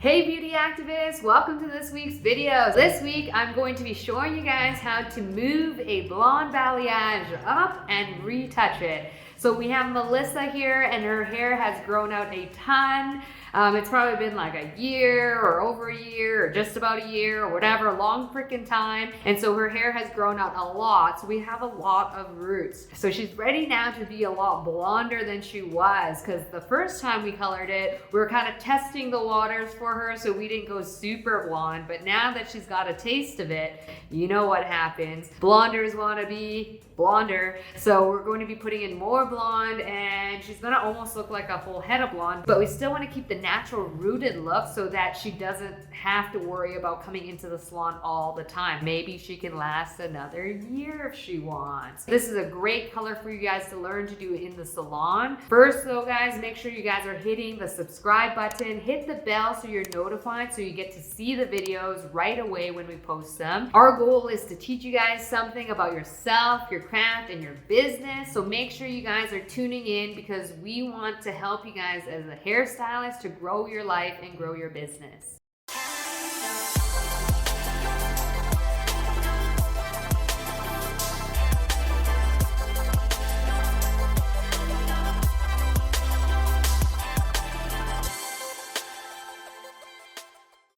Hey beauty activists, welcome to this week's video. This week I'm going to be showing you guys how to move a blonde balayage up and retouch it. So we have Melissa here and her hair has grown out a ton. It's probably been like a year or over a year or just about a year or whatever, long freaking time. And so her hair has grown out a lot. So we have a lot of roots. So she's ready now to be a lot blonder than she was, because the first time we colored it, we were kind of testing the waters for her. So we didn't go super blonde, but now that she's got a taste of it, you know what happens. Blonders want to be blonder. So we're going to be putting in more blonde and she's going to almost look like a full head of blonde, but we still want to keep the natural rooted look so that she doesn't have to worry about coming into the salon all the time. Maybe she can last another year if she wants. This is a great color for you guys to learn to do in the salon. First though, guys, make sure you guys are hitting the subscribe button, hit the bell so you're notified so you get to see the videos right away when we post them. Our goal is to teach you guys something about yourself, your craft, and your business. So make sure you guys are tuning in because we want to help you guys as a hairstylist to grow your life and grow your business.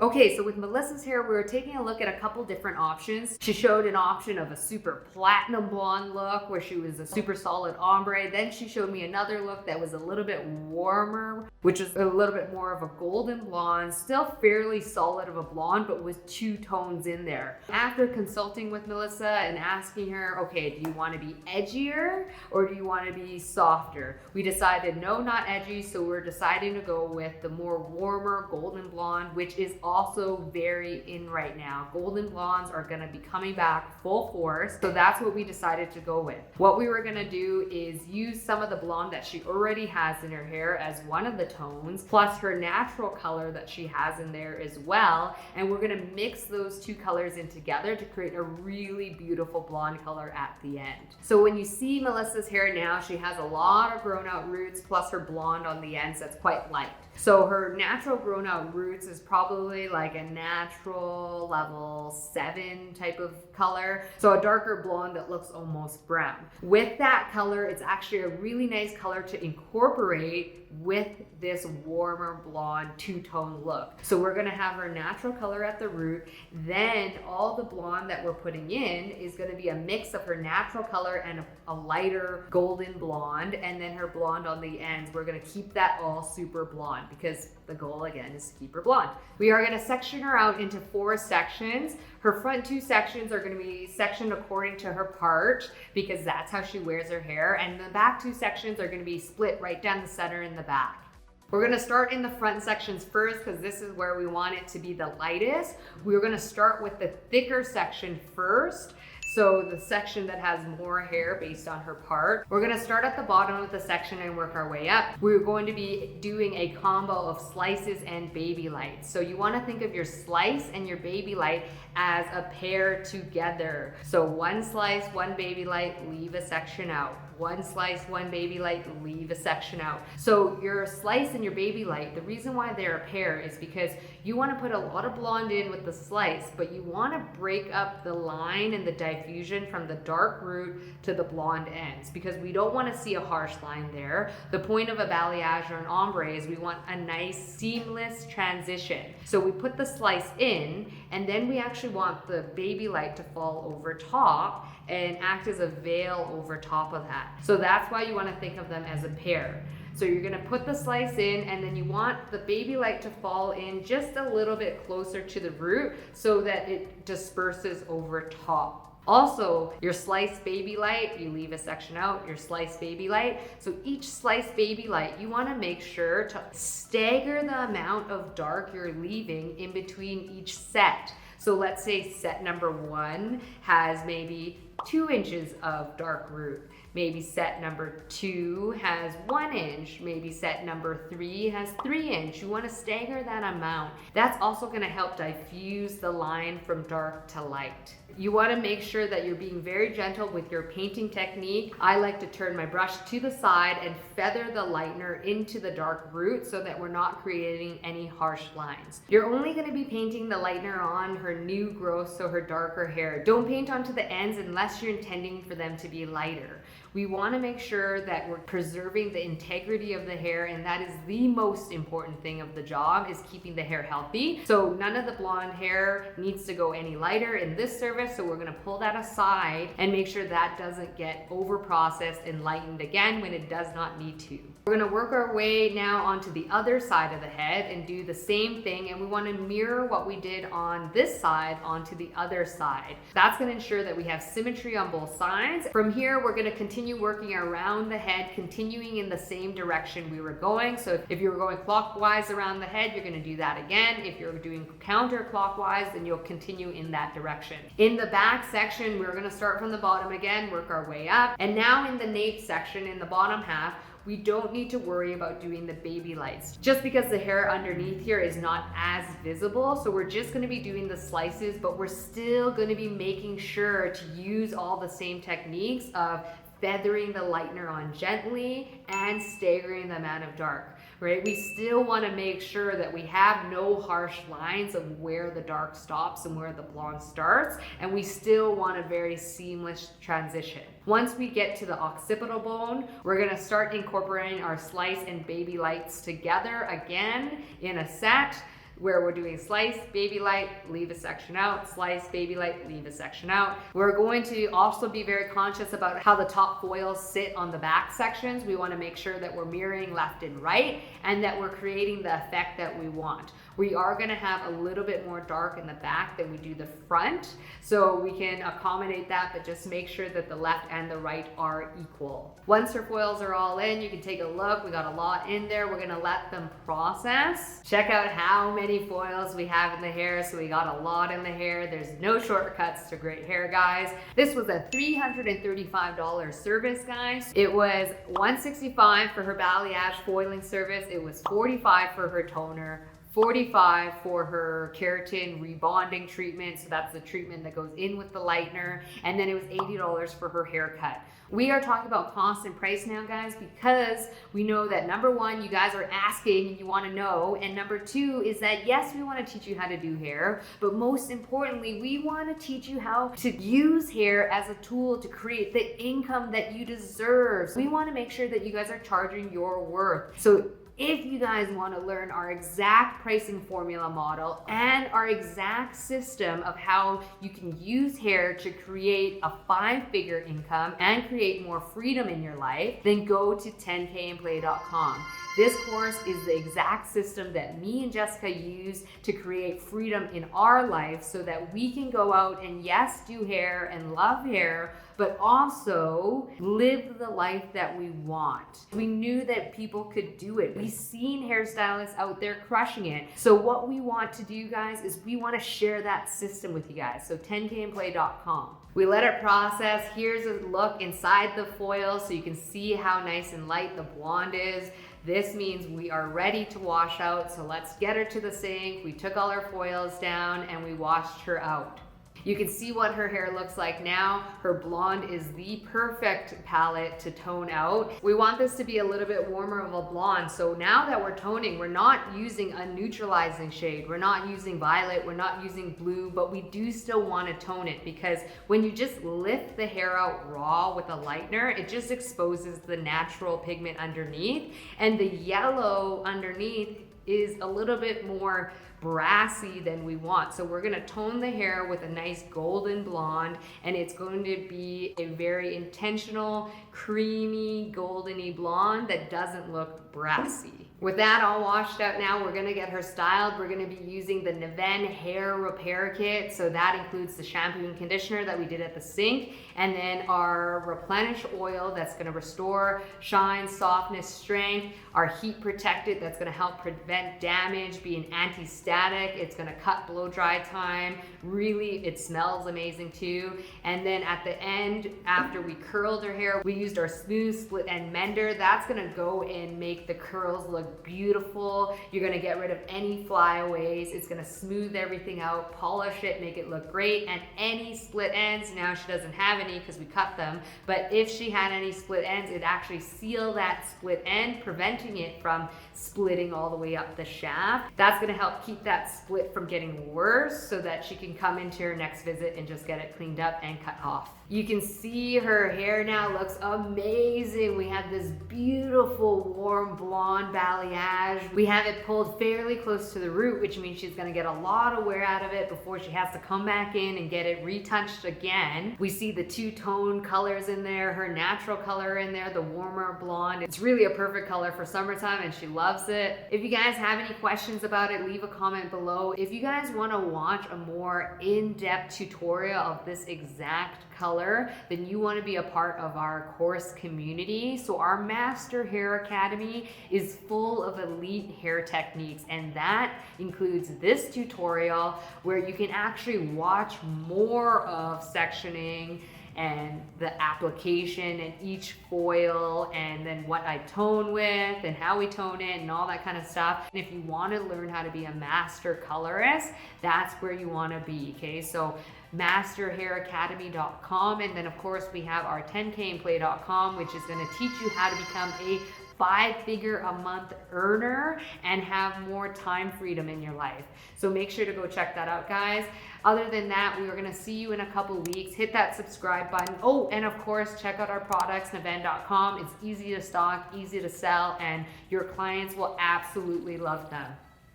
Okay, so with Melissa's hair, we were taking a look at a couple different options. She showed an option of a super platinum blonde look where she was a super solid ombre. Then she showed me another look that was a little bit warmer, which is a little bit more of a golden blonde, still fairly solid of a blonde, but with two tones in there. After consulting with Melissa and asking her, okay, do you want to be edgier or do you want to be softer? We decided no, not edgy, so we're deciding to go with the more warmer golden blonde, which is also very in right now. Golden blondes are going to be coming back full force, so that's what we decided to go with. What we were going to do is use some of the blonde that she already has in her hair as one of the tones, plus her natural color that she has in there as well, and we're going to mix those two colors in together to create a really beautiful blonde color at the end. So when you see Melissa's hair now, she has a lot of grown out roots plus her blonde on the ends that's quite light. So her natural grown out roots is probably like a natural level 7 type of color. So a darker blonde that looks almost brown. With that color, it's actually a really nice color to incorporate with this warmer blonde two-tone look. So we're gonna have her natural color at the root, then all the blonde that we're putting in is gonna be a mix of her natural color and a lighter golden blonde, and then her blonde on the ends. We're gonna keep that all super blonde because the goal again is to keep her blonde. We are gonna section her out into 4 sections. Her front 2 sections are gonna be sectioned according to her part because that's how she wears her hair, and the back 2 sections are gonna be split right down the center in the back. We're gonna start in the front sections first because this is where we want it to be the lightest. We're gonna start with the thicker section first. So the section that has more hair based on her part. We're gonna start at the bottom of the section and work our way up. We're going to be doing a combo of slices and baby lights. So you wanna think of your slice and your baby light as a pair together. So one slice, one baby light, leave a section out. One slice, one baby light, leave a section out. So your slice and your baby light, the reason why they're a pair is because you want to put a lot of blonde in with the slice, but you want to break up the line and the diffusion from the dark root to the blonde ends because we don't want to see a harsh line there. The point of a balayage or an ombre is we want a nice seamless transition. So we put the slice in and then we actually want the baby light to fall over top and act as a veil over top of that. So that's why you want to think of them as a pair. So you're going to put the slice in and then you want the baby light to fall in just a little bit closer to the root so that it disperses over top. Also, your sliced baby light, you leave a section out, your sliced baby light. So each sliced baby light, you want to make sure to stagger the amount of dark you're leaving in between each set. So let's say set number 1 has maybe 2 inches of dark root. Maybe set number 2 has 1 inch. Maybe set number 3 has 3 inch. You want to stagger that amount. That's also going to help diffuse the line from dark to light. You want to make sure that you're being very gentle with your painting technique. I like to turn my brush to the side and feather the lightener into the dark root so that we're not creating any harsh lines. You're only going to be painting the lightener on her new growth, so her darker hair. Don't paint onto the ends unless you're intending for them to be lighter. We want to make sure that we're preserving the integrity of the hair, and that is the most important thing of the job, is keeping the hair healthy. So none of the blonde hair needs to go any lighter in this service, so we're going to pull that aside and make sure that doesn't get over processed and lightened again when it does not need to. We're going to work our way now onto the other side of the head and do the same thing, and we want to mirror what we did on this side onto the other side. That's going to ensure that we have symmetry on both sides. From here, we're going to continue working around the head, continuing in the same direction we were going. So if you were going clockwise around the head, you're going to do that again. If you're doing counterclockwise, then you'll continue in that direction. In the back section, we're going to start from the bottom again, work our way up. And now in the nape section, in the bottom half, we don't need to worry about doing the baby lights just because the hair underneath here is not as visible. So we're just going to be doing the slices, but we're still going to be making sure to use all the same techniques of feathering the lightener on gently and staggering the amount of dark, right? We still want to make sure that we have no harsh lines of where the dark stops and where the blonde starts, and we still want a very seamless transition. Once we get to the occipital bone, we're going to start incorporating our slice and baby lights together again in a set, where we're doing slice, baby light, leave a section out, slice, baby light, leave a section out. We're going to also be very conscious about how the top foils sit on the back sections. We want to make sure that we're mirroring left and right and that we're creating the effect that we want. We are going to have a little bit more dark in the back than we do the front, so we can accommodate that, but just make sure that the left and the right are equal. Once her foils are all in, you can take a look. We got a lot in there. We're going to let them process. Check out how many foils we have in the hair. So we got a lot in the hair. There's no shortcuts to great hair, guys. This was a $335 service, guys. It was $165 for her balayage foiling service. It was $45 for her toner, $45 for her keratin rebonding treatment, so that's the treatment that goes in with the lightener, and then it was $80 for her haircut. We are talking about cost and price now, guys, because we know that number one, you guys are asking and you want to know, and number two is that yes, we want to teach you how to do hair, but most importantly, we want to teach you how to use hair as a tool to create the income that you deserve. So we want to make sure that you guys are charging your worth. So if you guys want to learn our exact pricing formula model and our exact system of how you can use hair to create a 5-figure income and create more freedom in your life, then go to 10kandplay.com. This course is the exact system that me and Jessica use to create freedom in our life so that we can go out and yes, do hair and love hair, but also live the life that we want. We knew that people could do it. We've seen hairstylists out there crushing it. So what we want to do, guys, is we want to share that system with you guys. So 10kandplay.com. We let it process. Here's a look inside the foil so you can see how nice and light the blonde is. This means we are ready to wash out. So let's get her to the sink. We took all our foils down and we washed her out. You can see what her hair looks like now. Her blonde is the perfect palette to tone out. We want this to be a little bit warmer of a blonde. So now that we're toning, we're not using a neutralizing shade. We're not using violet, we're not using blue, but we do still want to tone it because when you just lift the hair out raw with a lightener, it just exposes the natural pigment underneath, and the yellow underneath is a little bit more brassy than we want. So we're going to tone the hair with a nice golden blonde, and it's going to be a very intentional, creamy, goldeny blonde that doesn't look brassy. With that all washed out now, we're gonna get her styled. We're gonna be using the Nven Hair Repair Kit. So that includes the shampoo and conditioner that we did at the sink, and then our replenish oil that's gonna restore shine, softness, strength, our heat protected that's gonna help prevent damage, be an anti-static, it's gonna cut blow dry time. Really, it smells amazing too. And then at the end, after we curled her hair, we used our smooth split end mender. That's gonna go and make the curls look beautiful. You're gonna get rid of any flyaways. It's gonna smooth everything out, polish it, make it look great. And any split ends, now she doesn't have any because we cut them, but if she had any split ends, it actually seal that split end, preventing it from splitting all the way up the shaft. That's gonna help keep that split from getting worse so that she can come into her next visit and just get it cleaned up and cut off. You can see her hair now looks amazing. We have this beautiful warm blonde balayage. We have it pulled fairly close to the root, which means she's gonna get a lot of wear out of it before she has to come back in and get it retouched again. We see the two-tone colors in there, her natural color in there, the warmer blonde. It's really a perfect color for summertime and she loves it. If you guys have any questions about it, leave a comment below. If you guys wanna watch a more in-depth tutorial of this exact color, then you want to be a part of our course community. So our Master Hair Academy is full of elite hair techniques, and that includes this tutorial where you can actually watch more of sectioning and the application and each foil, and then what I tone with and how we tone it and all that kind of stuff. And if you want to learn how to be a master colorist, that's where you want to be. Okay, so masterhairacademy.com, and then of course we have our 10kinplay.com, which is going to teach you how to become a 5-figure a month earner and have more time freedom in your life. So make sure to go check that out, guys. Other than that, we are going to see you in a couple weeks. Hit that subscribe button. Oh, and of course, check out our products, nvennhairbeauty.com. It's easy to stock, easy to sell, and your clients will absolutely love them.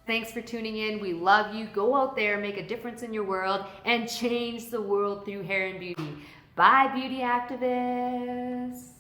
Thanks for tuning in. We love you. Go out there, make a difference in your world, and change the world through hair and beauty. Bye, beauty activists.